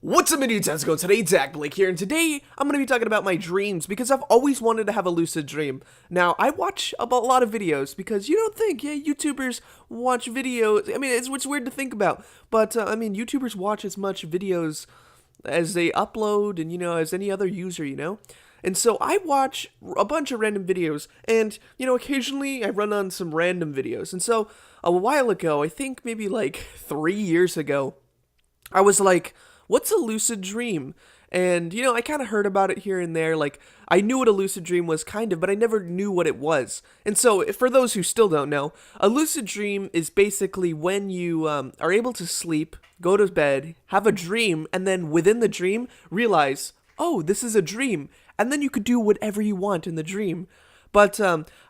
What's up, my dudes? How's it going? Today, dakblake here, and today I'm going to be talking about my dreams because I've always wanted to have a lucid dream. Now, I watch a lot of videos because you don't think, YouTubers watch videos. I mean, it's weird to think about, but YouTubers watch as much videos as they upload and, as any other user. And so I watch a bunch of random videos, and, occasionally I run on some random videos. And so a while ago, I think maybe like 3 years ago, I was like, what's a lucid dream? And, I kind of heard about it here and there. Like, I knew what a lucid dream was, kind of, but I never knew what it was. And so, for those who still don't know, a lucid dream is basically when you are able to sleep, go to bed, have a dream, and then within the dream, realize, oh, this is a dream. And then you could do whatever you want in the dream. But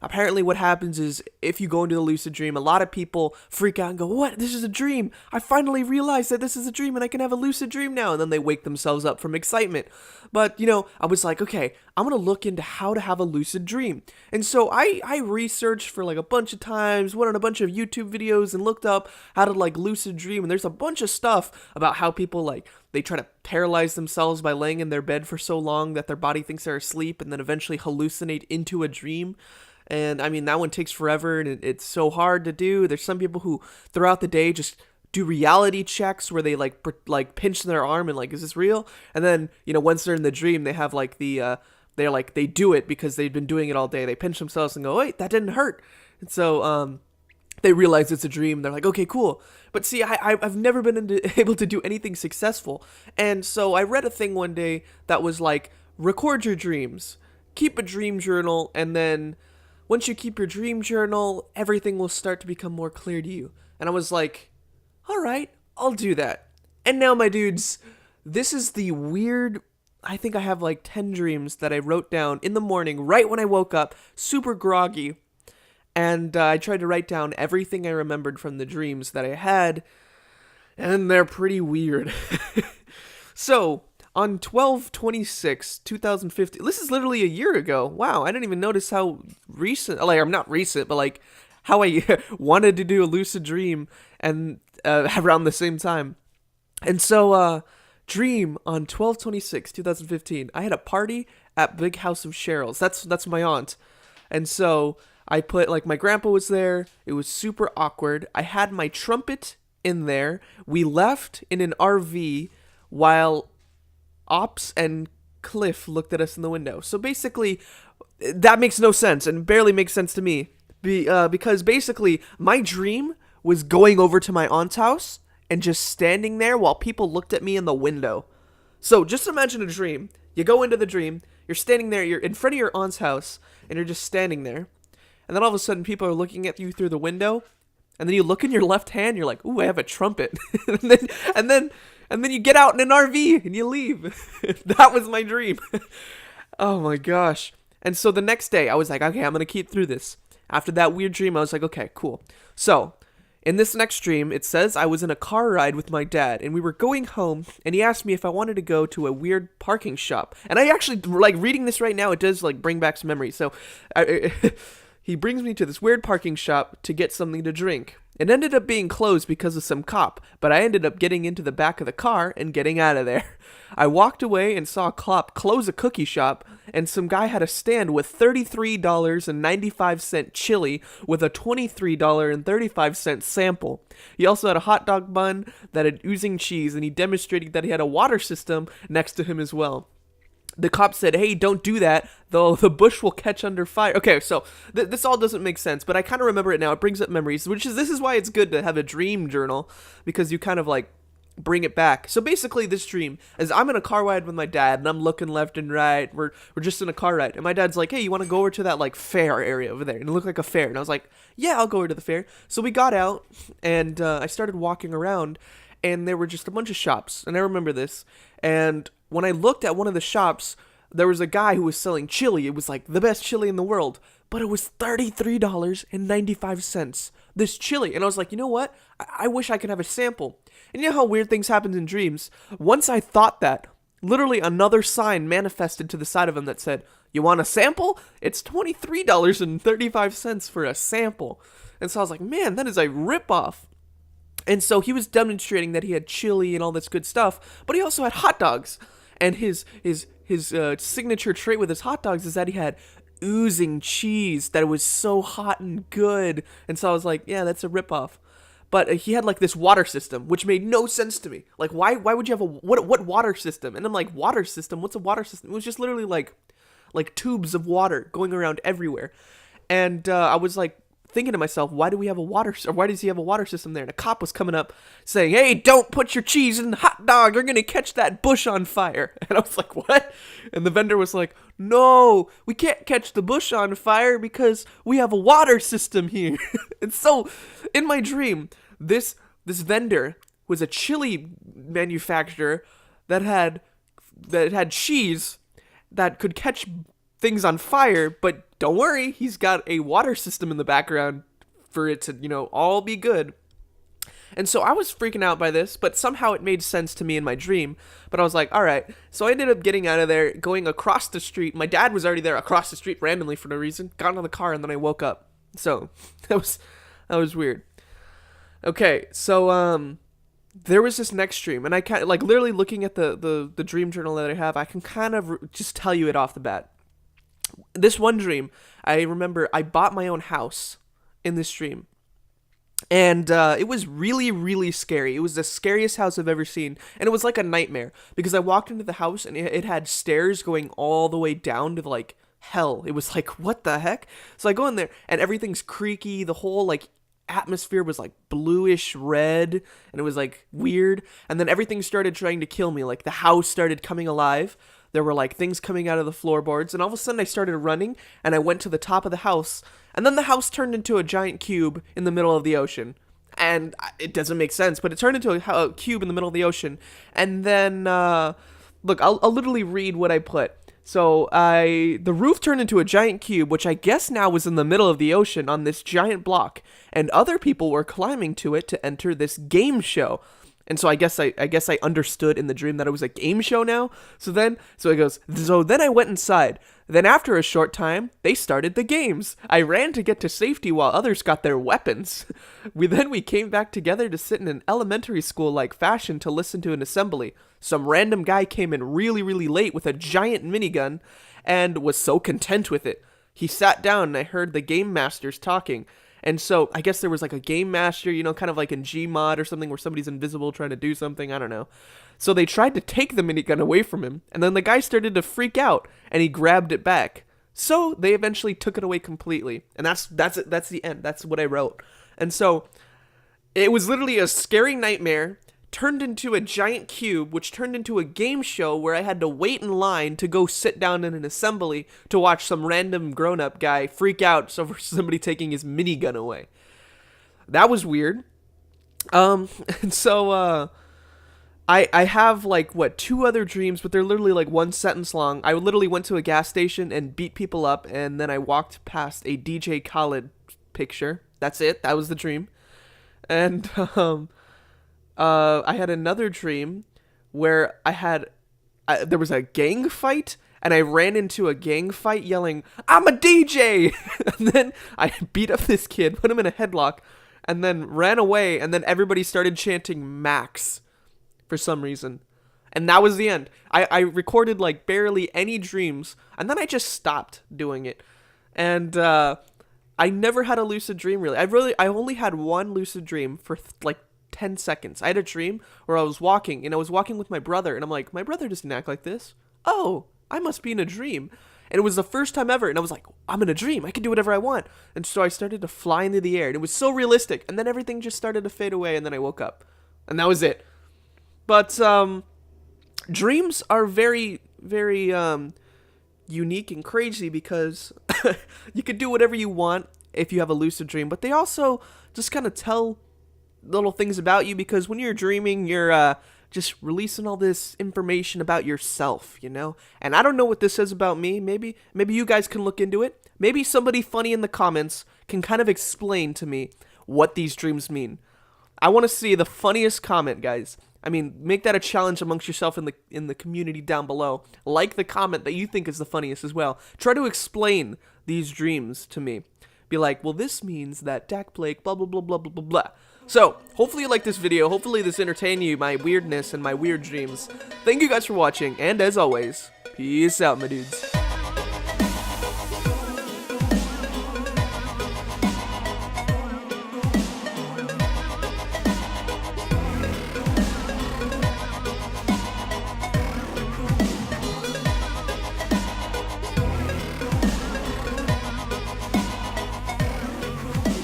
apparently what happens is if you go into the lucid dream, a lot of people freak out and go, what? This is a dream. I finally realized that this is a dream and I can have a lucid dream now. And then they wake themselves up from excitement. But, I was like, okay, I'm going to look into how to have a lucid dream. And so I researched for like a bunch of times, went on a bunch of YouTube videos and looked up how to like lucid dream. And there's a bunch of stuff about how people they try to paralyze themselves by laying in their bed for so long that their body thinks they're asleep and then eventually hallucinate into a dream. And I mean, that one takes forever and it's so hard to do. There's some people who throughout the day just do reality checks where they like pinch their arm and like, is this real? And then, once they're in the dream, they have like they do it because they've been doing it all day. They pinch themselves and go, wait, that didn't hurt. And so, they realize it's a dream. They're like, okay, cool. But see, I've never been able to do anything successful. And so I read a thing one day that was like, record your dreams, keep a dream journal, and then once you keep your dream journal, everything will start to become more clear to you. And I was like, all right, I'll do that. And now, my dudes, this is the weird, I think I have like 10 dreams that I wrote down in the morning, right when I woke up, super groggy. And I tried to write down everything I remembered from the dreams that I had, and they're pretty weird. So, on 12/26/2015, this is literally a year ago. Wow, I didn't even notice how recent, I'm not recent, but like how I wanted to do a lucid dream and around the same time. And so, dream on 12/26/2015, I had a party at Big House of Cheryl's. That's my aunt. And so I put, my grandpa was there. It was super awkward. I had my trumpet in there. We left in an RV while Ops and Cliff looked at us in the window. So basically, that makes no sense and barely makes sense to me. Because basically, my dream was going over to my aunt's house and just standing there while people looked at me in the window. So just imagine a dream. You go into the dream. You're standing there. You're in front of your aunt's house. And you're just standing there. And then all of a sudden, people are looking at you through the window, and then you look in your left hand. You're like, "Ooh, I have a trumpet." and then you get out in an RV and you leave. That was my dream. Oh my gosh! And so the next day, I was like, "Okay, I'm gonna keep through this." After that weird dream, I was like, "Okay, cool." So in this next dream, it says I was in a car ride with my dad, and we were going home, and he asked me if I wanted to go to a weird parking shop. And I actually reading this right now. It does bring back some memories. So he brings me to this weird parking shop to get something to drink. It ended up being closed because of some cop, but I ended up getting into the back of the car and getting out of there. I walked away and saw a cop close a cookie shop, and some guy had a stand with $33.95 chili with a $23.35 sample. He also had a hot dog bun that had oozing cheese, and he demonstrated that he had a water system next to him as well. The cop said, hey, don't do that, though the bush will catch under fire. Okay, so this all doesn't make sense, but I kind of remember it now. It brings up memories, this is why it's good to have a dream journal, because you kind of bring it back. So basically this dream is I'm in a car ride with my dad, and I'm looking left and right. We're just in a car ride, and my dad's like, hey, you want to go over to that fair area over there? And it looked like a fair, and I was like, yeah, I'll go over to the fair. So we got out, and I started walking around, and there were just a bunch of shops, and I remember this, and when I looked at one of the shops, there was a guy who was selling chili. It was the best chili in the world, but it was $33.95. This chili. And I was like, you know what? I wish I could have a sample. And you know how weird things happen in dreams? Once I thought that, literally another sign manifested to the side of him that said, you want a sample? It's $23.35 for a sample. And so I was like, man, that is a ripoff. And so he was demonstrating that he had chili and all this good stuff, but he also had hot dogs. And his signature trait with his hot dogs is that he had oozing cheese that was so hot and good. And so I was like, yeah, that's a ripoff. But he had like this water system, which made no sense to me. Like, why would you have what water system? And I'm like, water system? What's a water system? It was just literally like tubes of water going around everywhere. And I was like thinking to myself, why do we have a water, or why does he have a water system there? And a cop was coming up saying, hey, don't put your cheese in the hot dog, you're gonna catch that bush on fire. And I was like, what? And the vendor was like, no, we can't catch the bush on fire because we have a water system here. And so in my dream, this vendor was a chili manufacturer that had cheese that could catch things on fire, but don't worry, he's got a water system in the background for it to, all be good. And so I was freaking out by this, but somehow it made sense to me in my dream. But I was like, all right. So I ended up getting out of there, going across the street. My dad was already there across the street randomly for no reason. Got into the car, and then I woke up. So that was weird. Okay, so there was this next dream, and I kind of like literally looking at the dream journal that I have. I can kind of just tell you it off the bat. This one dream, I remember I bought my own house in this dream. And it was really, really scary. It was the scariest house I've ever seen. And it was like a nightmare. Because I walked into the house and it had stairs going all the way down to like hell. It was like, what the heck? So I go in there and everything's creaky. The whole like atmosphere was like bluish red. And it was like weird. And then everything started trying to kill me. Like the house started coming alive. There were like things coming out of the floorboards. And all of a sudden I started running and I went to the top of the house. And then the house turned into a giant cube in the middle of the ocean. And it doesn't make sense, but it turned into a cube in the middle of the ocean. And then, look, I'll literally read what I put. So the roof turned into a giant cube, which I guess now was in the middle of the ocean on this giant block. And other people were climbing to it to enter this game show. And so I guess I understood in the dream that it was a game show now. So it goes, so then I went inside. Then after a short time, they started the games. I ran to get to safety while others got their weapons. We came back together to sit in an elementary school-like fashion to listen to an assembly. Some random guy came in really, really late with a giant minigun and was so content with it. He sat down and I heard the game masters talking. And so I guess there was like a game master, kind of like in Gmod or something where somebody's invisible trying to do something. I don't know. So they tried to take the minigun away from him. And then the guy started to freak out and he grabbed it back. So they eventually took it away completely. And that's it. That's the end. That's what I wrote. And so it was literally a scary nightmare turned into a giant cube, which turned into a game show where I had to wait in line to go sit down in an assembly to watch some random grown-up guy freak out over somebody taking his minigun away. That was weird. And so, I have like, two other dreams, but they're literally like one sentence long. I literally went to a gas station and beat people up, and then I walked past a DJ Khaled picture. That's it. That was the dream. And, I had another dream where there was a gang fight, and I ran into a gang fight yelling, I'm a DJ! And then I beat up this kid, put him in a headlock, and then ran away, and then everybody started chanting Max for some reason. And that was the end. I recorded like barely any dreams, and then I just stopped doing it. And I never had a lucid dream, really. I only had one lucid dream for like 10 seconds. I had a dream where I was walking, and I was walking with my brother, and I'm like, my brother doesn't act like this. Oh, I must be in a dream. And it was the first time ever, and I was like, I'm in a dream. I can do whatever I want. And so I started to fly into the air, and it was so realistic. And then everything just started to fade away, and then I woke up. And that was it. But dreams are very, very unique and crazy because you can do whatever you want if you have a lucid dream, but they also just kind of tell little things about you, because when you're dreaming, you're just releasing all this information about yourself, And I don't know what this says about me. Maybe you guys can look into it. Maybe somebody funny in the comments can kind of explain to me what these dreams mean. I want to see the funniest comment, guys. I mean, make that a challenge amongst yourself in the community down below. Like the comment that you think is the funniest as well. Try to explain these dreams to me. Be like, well, this means that dakblake, blah, blah, blah, blah, blah, blah, blah. So, hopefully you like this video, hopefully this entertained you, my weirdness and my weird dreams. Thank you guys for watching, and as always, peace out, my dudes.